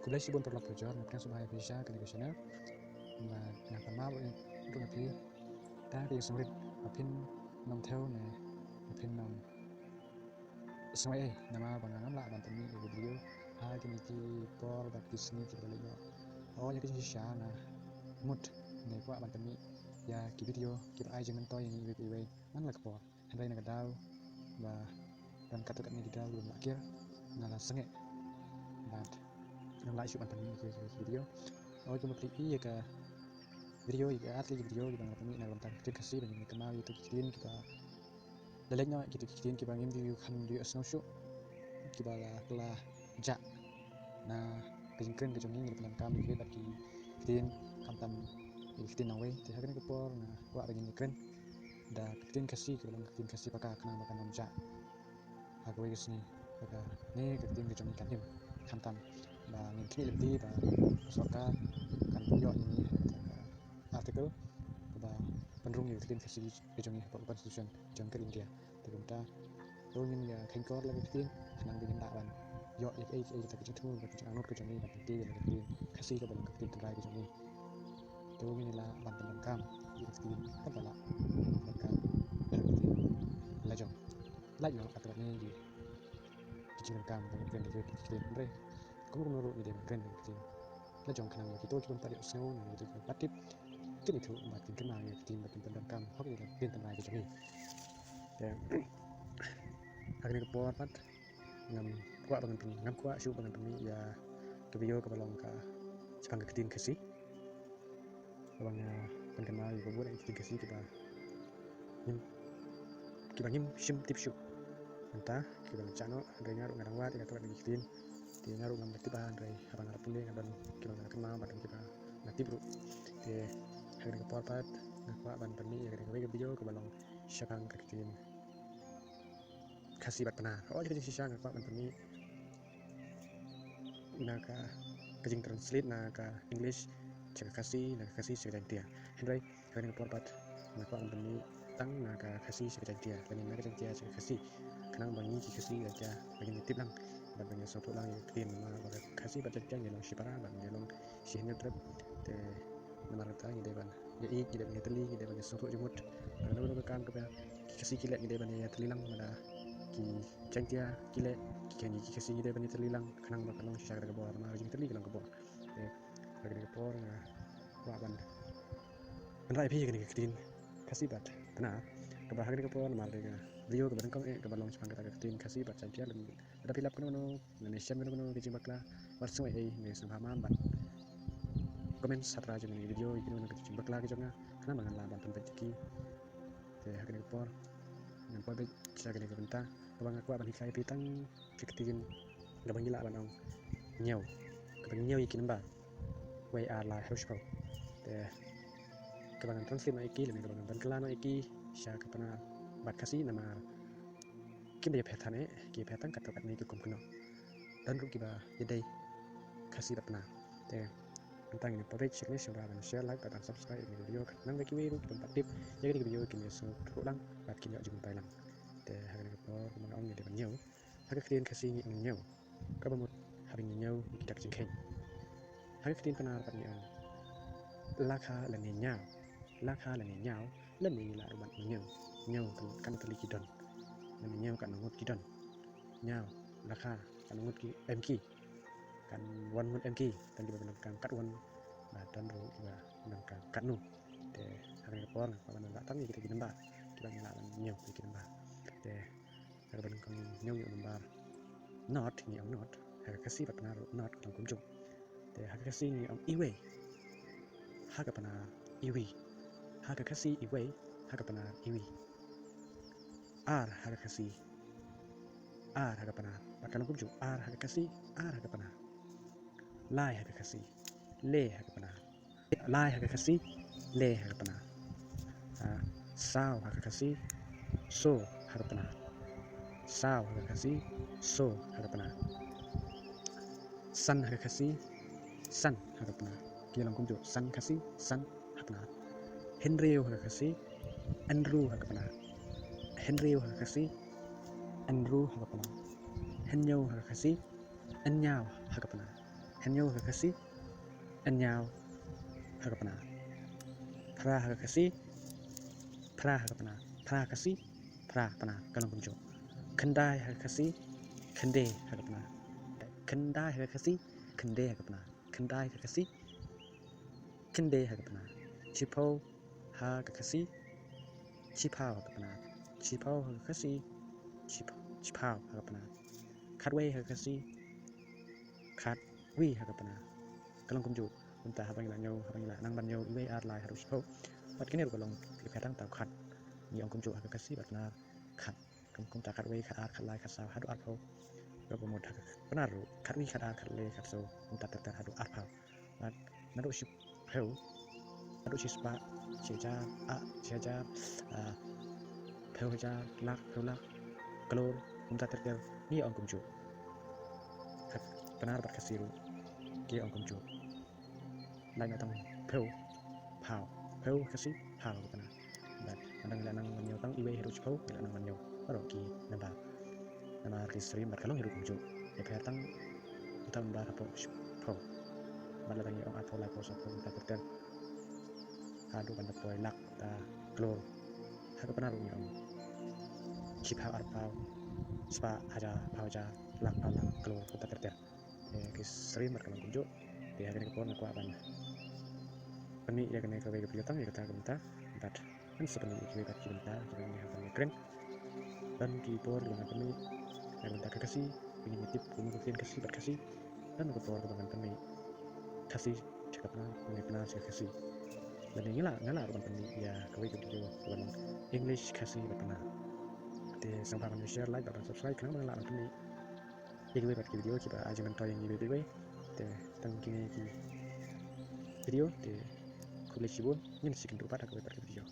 Kulay sibon per lap jor na subhaya bisa kali kesana na pamau untuk napi ta ke sumrit apin nom theo na apin nom semai nama banganam la bantami video ha kini ki por bat kisni ki balik yo oh ya kini na mut ne kwa bantami ya ki video ki ai jangan toy ni we man lak por handai na gadau ba dan kata kat ni gadau belum akhir ngala sengek bat nam lai su bantami ki video oh cuma klik iya ka video ya atli video di bangga kami na lontar kita kasih bagi kenal itu kitin kita daleknya kita kitin kita bangin di kan di asno show kita lah ja na kejengken kejengin di pelan kami kita bagi kitin kantam kitin nawe tiha kan kepor na wa bagi keren da kitin kasih kita bilang kitin kasih pakai kenal makan nam ja aku wes ni pakai ni kitin kejengin kantim kantam ba ngin lebih ba soka kan video ini artikel ba penrung yang kitin kasih kejengin constitution jangkar India terunta Rungin ya kengkor lagi kitin kanang bikin takwan yo tak kejeng tu kejeng anut kejeng ni nanti lagi kitin kasih ke belum kitin terai kejeng ni tu ini lah bantuan kam kitin apa lah kam kitin lajong lajong aturan ni di kejeng kam dengan kitin di kitin bre kamu menurut ide kitin kitin lajong kanang ya kita kita tadi snow ni itu patip kini tu batin kenal ya kitin batin tendang kam hok ni kitin terai kejeng ni ya akhirnya kepor pat ngam kuat bangan pemi ngam kuat syuk bangan pemi ya ke video ke balong ka sepang ke kitin kasih balongnya penkenal ya buat yang kitin kasih kita ngim sim tip syuk entah kita cano dari ngaruh ngarang wat kita lagi kitin dia ngaruh ngam tiba dari abang arap pun dan kita nggak kenal badan kita nggak tip bro dia akhirnya kepor pat kuat bangan pemi ya ke video ke balong sepang ke kitin kasih bat benar oh jadi sisa ngak pak menteri naka kejing translate naka English cakap kasih sekitar dia Henry kau ngak pat ngak pak menteri tang naka kasih sekitar dia dan naka dia cakap kasih kenang bangi kasih aja bagi nitip lang dan banyak satu lang yang tim nama pada kasih baca jangan yang sipara dan yang sihnya trip te nama rata yang depan ya ik tidak banyak teli tidak banyak satu jemut dan lalu kan kepada kasih kilat yang depan ya teli lang pada ki cantia kile ki kanyi ki kasi de bani terlilang kanang bakalong si sakra kabor ma jing terli kalang kabor lagi kabor na wa ban rai phi gani kitin kasi bat tana kabah gani kabor ma de video kaban kong kabalong sepang kata kitin kasi bat cantia dan ada pilap kono Indonesia kono ki bakla warso ne sama mamban komen satra jeng video iki no ki bakla ki jonga kana bangan laban tempat ki te gani kabor yang paling saya kena kebentar abang aku abang hikai pitang fiktiin gabang gila abang ong nyau gabang nyau ikin mbak way ala harus kau deh gabang translate na iki lebih gabang bangkela na iki siya kapana bat kasih nama kim dia petane ki petang kata kat ni kukum keno dan ru kiba yedai kasih bat na deh tentang ini page ini sudah dan share like dan subscribe ini video nang bagi wiru tempat tip jadi video kini teruk lang bat kini jumpa pailang deh hari ini por mana ong jadi nyau hari kalian kasih ini nyau kamu hari ini nyau kita jengkeng hari kalian pernah dapat laka lani nyau lani lah rubat nyau kan teliki don lani nyau kan ngut kidon nyau laka kan ngut ki mk kan one moon mk dan juga menangkan kat one dan ru juga menangkan kat nu deh hari ini por kalau datang kita gini mbak kita ngelawan nyau kita mbak deh ada kami nyau lembar not ni om not harga kasih benar not dalam kunjung deh harga kasih ni om iwe harga benar iwi harga kasih iwe harga benar iwi harga kasih harga benar dalam kunjung harga kasih harga benar lai harga kasih le harga benar lai harga kasih le harga benar sao harga kasih so harga benar sao harga kasih so harga benar san harga kasih san harga benar kilang kunjung san kasih san harga benar Henry harga kasih Andrew harga benar Henry harga kasih Andrew harga benar Henyau harga kasih Enyau harga benar Henyo hakasi Enyao hakapana Pra hakasi Pra hakapana Pra kasi Pra pana kalong kumjo Kendai hakasi Kende hakapana Kendai hakasi Kende hakapana Kendai hakasi Kende hakapana Chipo hakasi Chipao hakapana Chipao hakasi Chipao hakapana Katwe hakasi Katwi hakapana kalong kumjo Unta habang ila nang banyo iwe arlai harus chipo Bat kini kalong kadang tau kat Ni ong kumjo hakasi batna kat Kumta katwe kat lai kat saw hadu arpo Berapa mudah benar katwi kat le kat so Unta terter hadu arpo Bat nadu chipo Nadu chispa Ciajar Ciajar Peu hajar lak Kelur Unta terter Ni ong kumjo Benar bat kasiru Ki ong kumjo Lain datang peu Pau Peu kasi Pau benar Dan andang lanang manyo tang iwe hiru chipau lanang manyo baru ki nama stream bat kalong hiru kumjo e tang utang bar apa chipau bala tangi ong atau lai posa po ta terter hadu kan poi lak ta klor hadu benar ni ong chipau arpau spa aja pau aja lak klor ta terter ki stream bat kalong kumjo dia kena kepon aku aban Pani ya kena kawai kepiutang ya kata bentar kan sebenarnya kiri kaki bentar kita ini hasilnya keren dan keyboard dengan peni yang bentar kasih ini tip kemudian kasih berkasih dan keyboard dengan peni kasih cakap mengenal saya kasih dan ini lah ngalah dengan peni ya kawai video dengan English kasih berkenal di sampai kami share like dan subscribe kenapa ngalah peni ini kawai video kita aja mentor yang ini video tentang video di kulit cibun ini sekian lupa ada kawai video